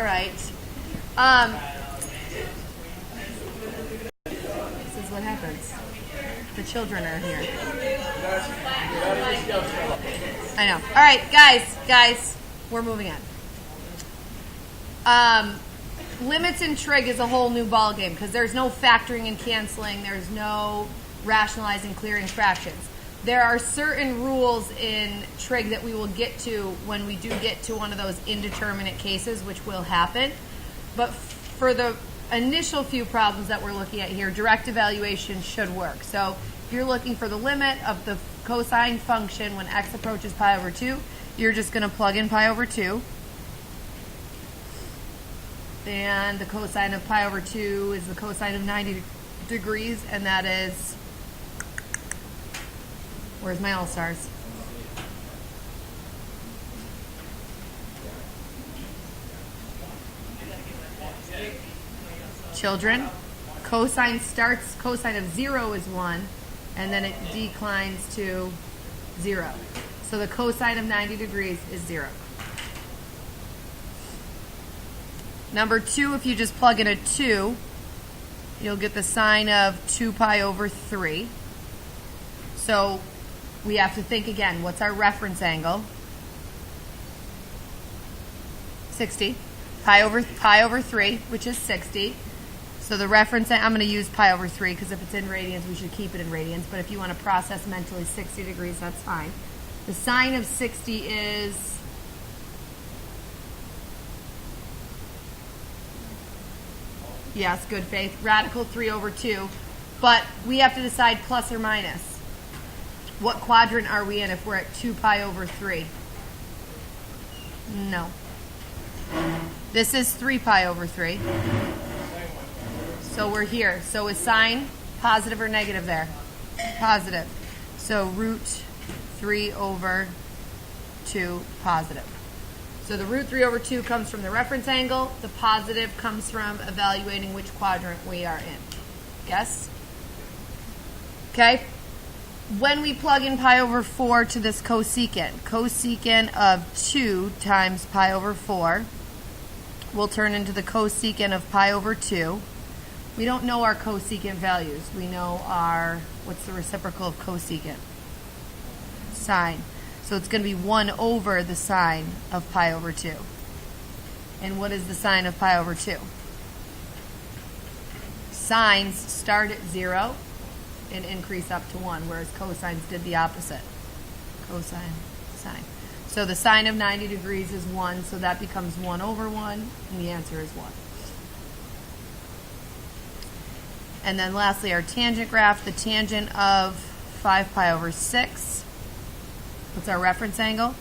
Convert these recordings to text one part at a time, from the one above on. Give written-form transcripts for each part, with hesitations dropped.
right. This is what happens. The children are here. I know. All right, guys, we're moving on. Limits in trig is a whole new ballgame because there's no factoring and canceling. There's no rationalizing, clearing fractions. There are certain rules in trig that we will get to when we do get to one of those indeterminate cases, which will happen. But for the initial few problems that we're looking at here, direct evaluation should work. So if you're looking for the limit of the cosine function when x approaches pi over 2, you're just going to plug in pi over 2. And the cosine of pi over 2 is the cosine of 90 degrees, and that is, where's my all-stars? Children, cosine of 0 is 1, and then it declines to 0. So the cosine of 90 degrees is 0. Number 2, if you just plug in a 2, you'll get the sine of 2 pi over 3. So we have to think again, what's our reference angle? 60. Pi over 3, which is 60. So the reference, I'm going to use pi over 3 because if it's in radians, we should keep it in radians. But if you want to process mentally 60 degrees, that's fine. The sine of 60 is... Yes, good faith. Radical 3 over 2. But we have to decide plus or minus. What quadrant are we in if we're at 2 pi over 3? No. This is 3 pi over 3. So we're here. So is sine positive or negative there? Positive. So root 3 over 2 positive. So the root 3 over 2 comes from the reference angle. The positive comes from evaluating which quadrant we are in. Yes? Okay? When we plug in pi over 4 to this cosecant of 2 times pi over 4 will turn into the cosecant of pi over 2. We don't know our cosecant values. We know our, what's the reciprocal of cosecant? Sine. So it's going to be 1 over the sine of pi over 2. And what is the sine of pi over 2? Sines start at 0 and increase up to 1, whereas cosines did the opposite. Cosine, sine. So the sine of 90 degrees is 1, so that becomes 1 over 1, and the answer is 1. And then lastly, our tangent graph, the tangent of 5 pi over 6. What's our reference angle?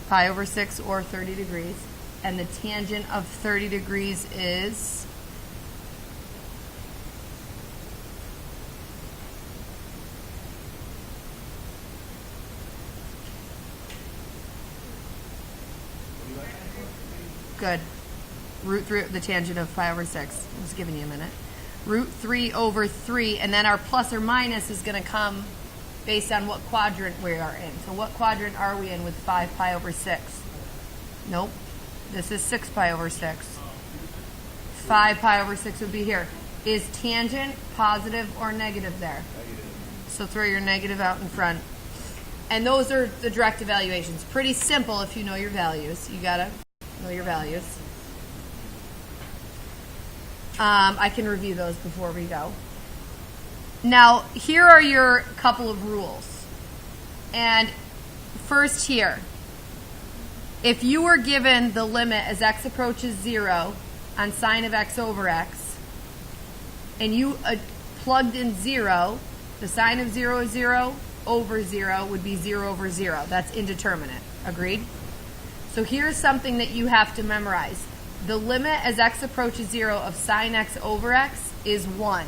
Pi over 6 or 30 degrees. And the tangent of 30 degrees is good. Root 3, the tangent of pi over 6. I'm just giving you a minute. Root 3 over 3, and then our plus or minus is going to come based on what quadrant we are in. So what quadrant are we in with 5 pi over 6? Nope. This is 6 pi over 6. 5 pi over 6 would be here. Is tangent positive or negative there? Negative. So throw your negative out in front. And those are the direct evaluations. Pretty simple if you know your values. You got to know your values. I can review those before we go. Now, here are your couple of rules. And first here, if you were given the limit as x approaches 0 on sine of x over x, and you plugged in 0, the sine of 0 is 0, over 0 would be 0 over 0. That's indeterminate. Agreed? So here's something that you have to memorize. The limit as x approaches 0 of sine x over x is 1.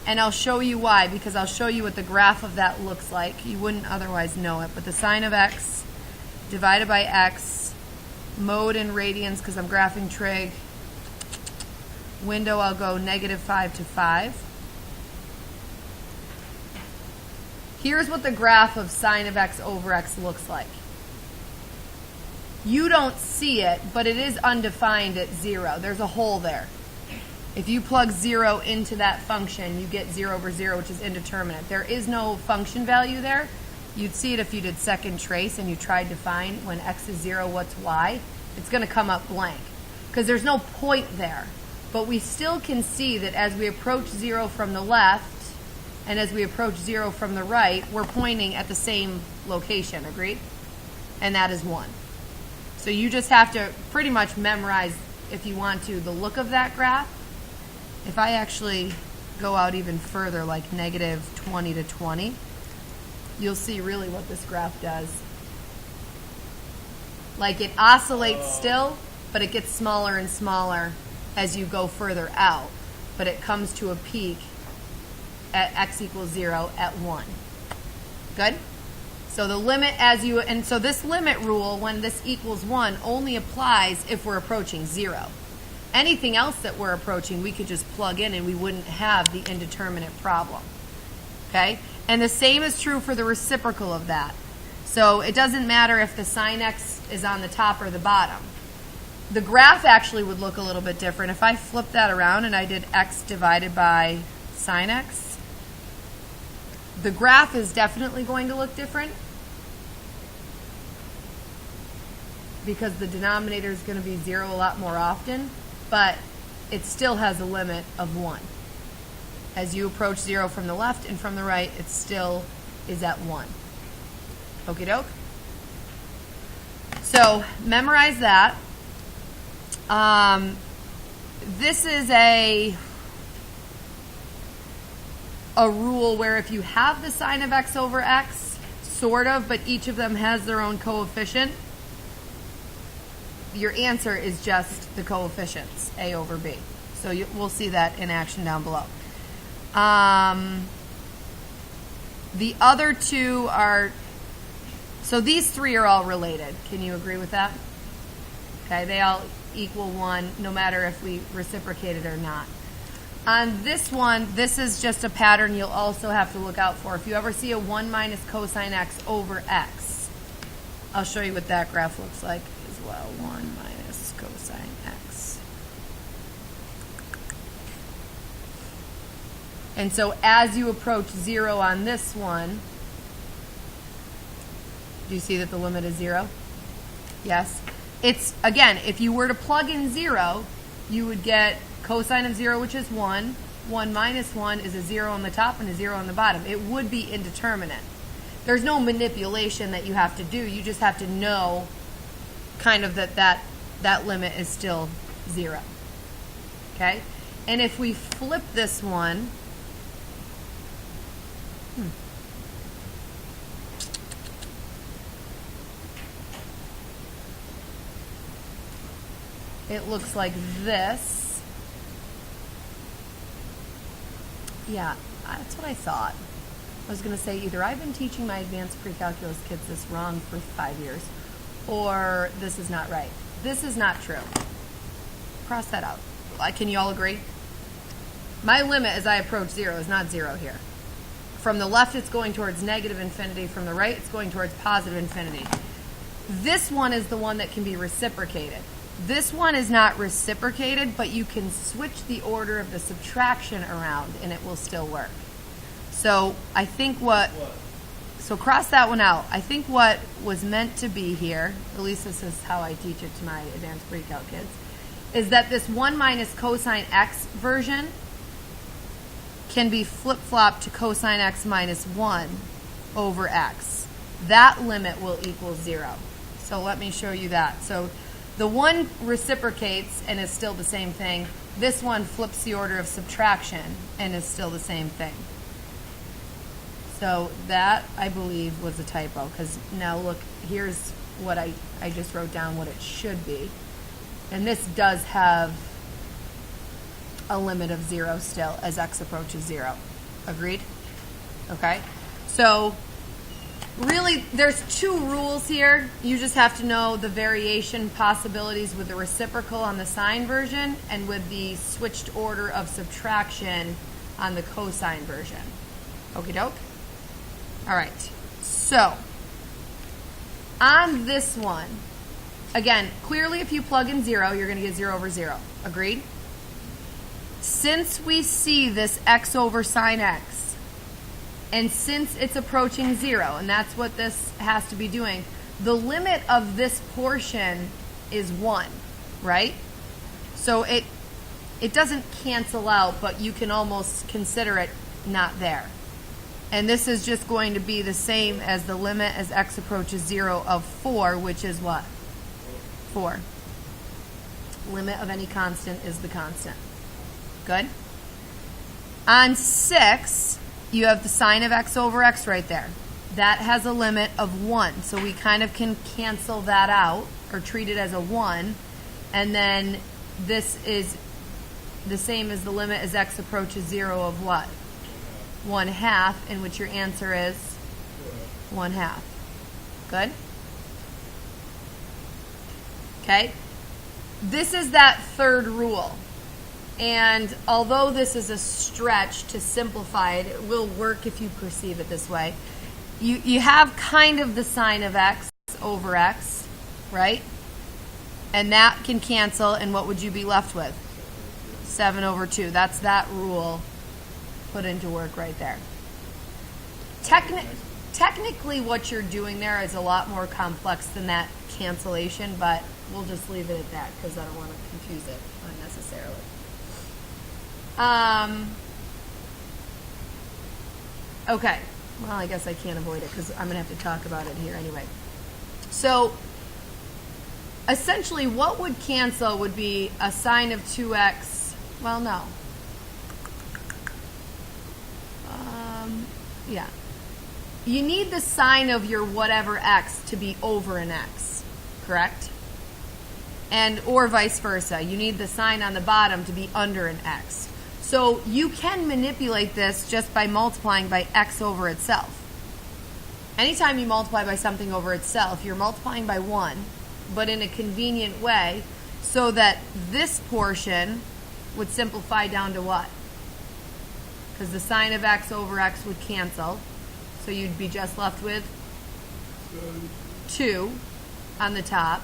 And I'll show you why, because I'll show you what the graph of that looks like. You wouldn't otherwise know it, but the sine of x divided by x, mode in radians because I'm graphing trig, window I'll go -5 to 5. Here's what the graph of sine of x over x looks like. You don't see it, but it is undefined at 0. There's a hole there. If you plug 0 into that function, you get 0 over 0, which is indeterminate. There is no function value there. You'd see it if you did second trace and you tried to find when x is 0, what's y. It's going to come up blank because there's no point there. But we still can see that as we approach 0 from the left and as we approach 0 from the right, we're pointing at the same location, agreed? And that is 1. So you just have to pretty much memorize, if you want to, the look of that graph. If I actually go out even further, like negative 20 to 20, you'll see really what this graph does. Like it oscillates still, but it gets smaller and smaller as you go further out. But it comes to a peak at x equals 0 at 1. Good? So the limit and so this limit rule, when this equals 1, only applies if we're approaching 0. Anything else that we're approaching, we could just plug in and we wouldn't have the indeterminate problem. Okay? And the same is true for the reciprocal of that. So it doesn't matter if the sine x is on the top or the bottom. The graph actually would look a little bit different. If I flip that around and I did x divided by sine x, the graph is definitely going to look different because the denominator is going to be 0 a lot more often, but it still has a limit of 1. As you approach 0 from the left and from the right, it still is at 1. Okie doke? So memorize that. This is a rule where if you have the sine of x over x, sort of, but each of them has their own coefficient, your answer is just the coefficients, a over b. So we'll see that in action down below. The other two are, so these three are all related. Can you agree with that? Okay, they all equal 1 no matter if we reciprocate it or not. On this one, this is just a pattern you'll also have to look out for. If you ever see a 1 minus cosine x over x, I'll show you what that graph looks like as well. 1 minus cosine x. And so as you approach 0 on this one, do you see that the limit is 0? Yes? It's, again, if you were to plug in 0, you would get cosine of 0, which is 1. 1 minus 1 is a 0 on the top and a 0 on the bottom. It would be indeterminate. There's no manipulation that you have to do. You just have to know kind of that limit is still 0. Okay? And if we flip this one, it looks like this. Yeah, that's what I thought. I was going to say either I've been teaching my advanced pre-calculus kids this wrong for 5 years, or this is not right. This is not true. Cross that out. Can you all agree? My limit as I approach 0 is not 0 here. From the left, it's going towards negative infinity. From the right, it's going towards positive infinity. This one is the one that can be reciprocated. This one is not reciprocated, but you can switch the order of the subtraction around and it will still work. So I think so cross that one out. I think what was meant to be here, at least this is how I teach it to my advanced pre-calc kids, is that this 1 minus cosine x version can be flip-flopped to cosine x minus 1 over x. That limit will equal 0. So let me show you that. So the one reciprocates and is still the same thing. This one flips the order of subtraction and is still the same thing. So that, I believe, was a typo, because now look, here's what I just wrote down what it should be. And this does have a limit of 0 still as x approaches 0. Agreed? Okay. So really, there's two rules here. You just have to know the variation possibilities with the reciprocal on the sine version and with the switched order of subtraction on the cosine version. Okie doke? All right. So, on this one, again, clearly if you plug in 0, you're going to get 0 over 0. Agreed? Since we see this x over sine x, and since it's approaching 0, and that's what this has to be doing, the limit of this portion is 1, right? So it doesn't cancel out, but you can almost consider it not there. And this is just going to be the same as the limit as x approaches 0 of 4, which is what? 4. Limit of any constant is the constant. Good? On 6, you have the sine of x over x right there. That has a limit of 1, so we kind of can cancel that out or treat it as a 1, and then this is the same as the limit as x approaches 0 of what? 1/2, in which your answer is 1/2. Good? Okay? This is that third rule. And although this is a stretch to simplify it, it will work if you perceive it this way. You have kind of the sine of x over x, right? And that can cancel, and what would you be left with? 7 over 2. That's that rule put into work right there. Technically, what you're doing there is a lot more complex than that cancellation, but we'll just leave it at that because I don't want to confuse it unnecessarily. Okay. Well, I guess I can't avoid it because I'm going to have to talk about it here anyway. So, essentially, what would cancel would be a sine of 2x. Well, no. Yeah. You need the sine of your whatever x to be over an x, correct? And or vice versa. You need the sine on the bottom to be under an x. So you can manipulate this just by multiplying by x over itself. Anytime you multiply by something over itself, you're multiplying by 1, but in a convenient way, so that this portion would simplify down to what? Because the sine of x over x would cancel, so you'd be just left with 2 on the top.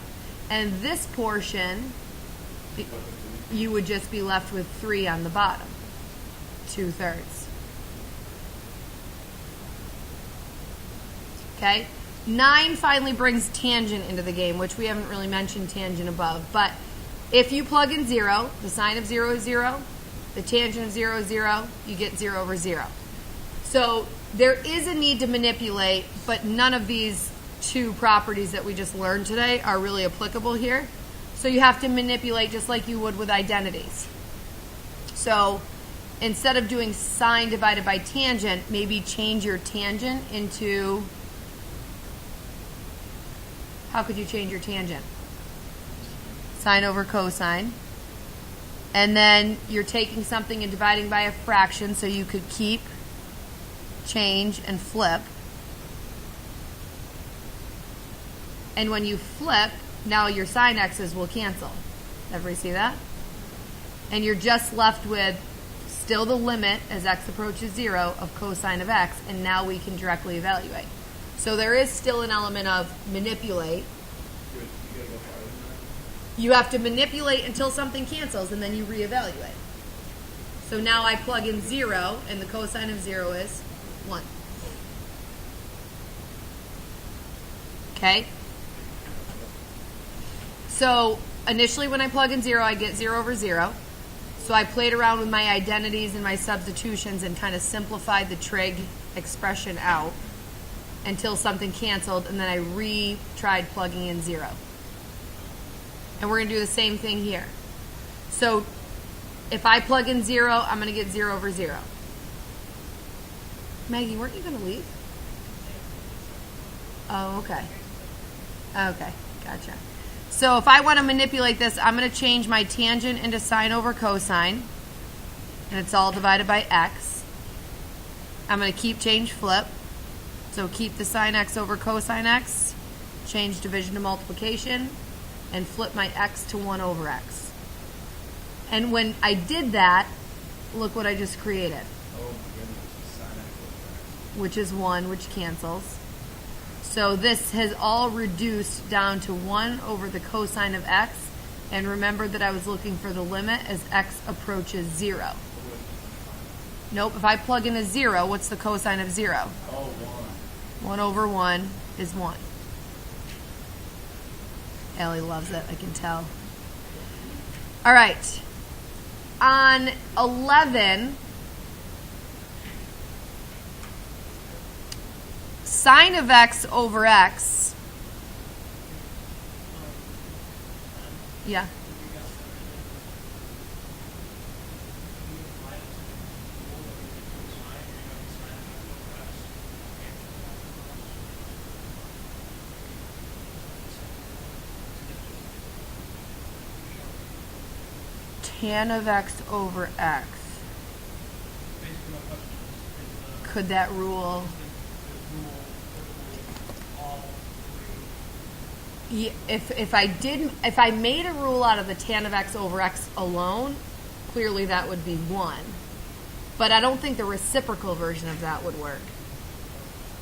And this portion, you would just be left with 3 on the bottom, 2/3. Okay? 9 finally brings tangent into the game, which we haven't really mentioned tangent above. But if you plug in 0, the sine of 0 is 0, the tangent of 0 is 0, you get 0 over 0. So there is a need to manipulate, but none of these two properties that we just learned today are really applicable here. So you have to manipulate just like you would with identities. So instead of doing sine divided by tangent, maybe change your tangent into, how could you change your tangent? Sine over cosine. And then you're taking something and dividing by a fraction, so you could keep, change, and flip. And when you flip, now your sine x's will cancel. Everybody see that? And you're just left with still the limit as x approaches 0 of cosine of x, and now we can directly evaluate. So there is still an element of manipulate. You have to manipulate until something cancels, and then you reevaluate. So now I plug in 0, and the cosine of 0 is 1. Okay? So initially when I plug in 0, I get 0 over 0. So I played around with my identities and my substitutions and kind of simplified the trig expression out until something canceled, and then I re-tried plugging in 0. And we're going to do the same thing here. So if I plug in 0, I'm going to get 0 over 0. Maggie, weren't you going to leave? Oh, okay. Okay, gotcha. So if I want to manipulate this, I'm going to change my tangent into sine over cosine. And it's all divided by x. I'm going to keep, change, flip. So keep the sine x over cosine x. Change division to multiplication. And flip my x to 1 over x. And when I did that, look what I just created. Oh my goodness, sine x over x. Which is 1, which cancels. So this has all reduced down to 1 over the cosine of x. And remember that I was looking for the limit as x approaches 0. Nope, if I plug in a 0, what's the cosine of 0? 1 over 1 is 1. Ellie loves it, I can tell. All right. On 11, sine of x over x. Yeah. Tan of x over x. Could that rule? Yeah, if I made a rule out of the tan of x over x alone, clearly that would be 1. But I don't think the reciprocal version of that would work.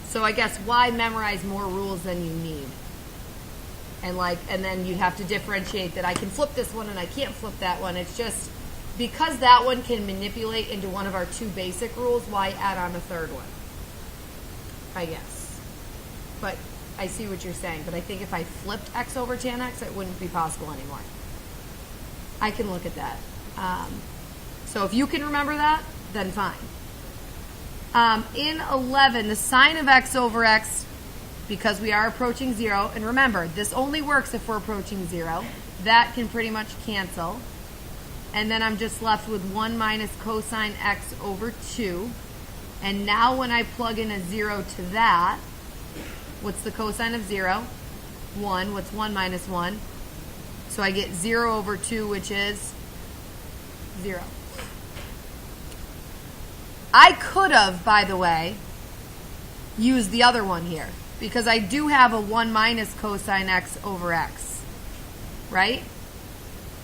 So I guess why memorize more rules than you need? And then you'd have to differentiate that I can flip this one and I can't flip that one. It's just because that one can manipulate into one of our 2 basic rules, why add on a third one? I guess. But I see what you're saying. But I think if I flipped x over tan x, it wouldn't be possible anymore. I can look at that. So if you can remember that, then fine. In 11, the sine of x over x, because we are approaching 0, and remember, this only works if we're approaching 0. That can pretty much cancel. And then I'm just left with 1 minus cosine x over 2. And now when I plug in a 0 to that, what's the cosine of 0? 1. What's 1 minus 1? So I get 0 over 2, which is 0. I could have, by the way, used the other one here, because I do have a 1 minus cosine x over x, right?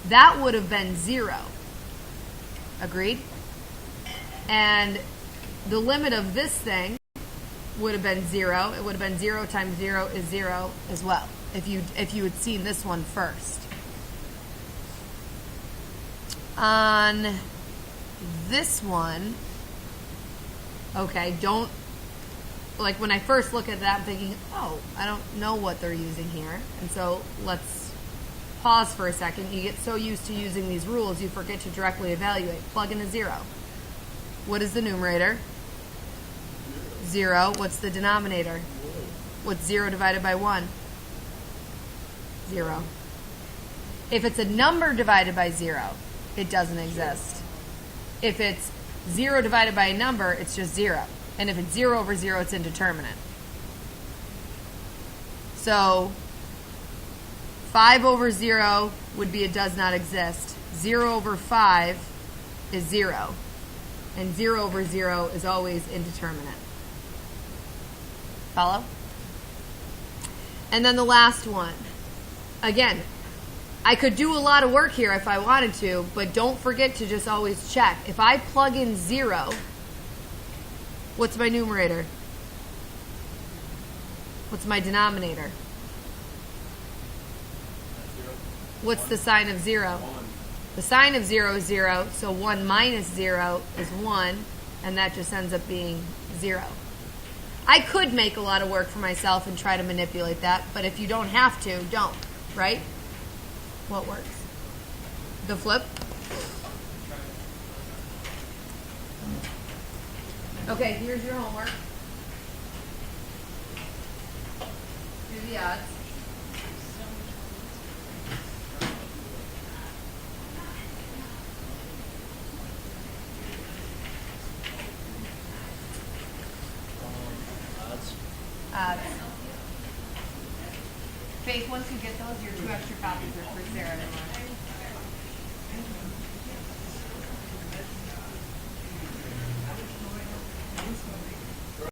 That would have been 0. Agreed? And the limit of this thing would have been 0. It would have been 0 times 0 is 0 as well, if you had seen this one first. On this one, okay, don't, like when I first look at that, I'm thinking, oh, I don't know what they're using here. And so let's pause for a second. You get so used to using these rules, you forget to directly evaluate. Plug in a 0. What is the numerator? 0. What's the denominator? What's 0 divided by 1? 0. If it's a number divided by 0, it doesn't exist. If it's 0 divided by a number, it's just 0. And if it's 0 over 0, it's indeterminate. So 5 over 0 would be it does not exist. 0 over 5 is 0. And 0 over 0 is always indeterminate. Follow? And then the last one. Again, I could do a lot of work here if I wanted to, but don't forget to just always check. If I plug in 0, what's my numerator? What's my denominator? What's the sine of 0? The sine of 0 is 0, so 1 minus 0 is 1, and that just ends up being 0. I could make a lot of work for myself and try to manipulate that, but if you don't have to, don't, right? What works? The flip? Okay, here's your homework. Do the odds. Faith, once you get those, your 2 extra copies are for Sarah tomorrow.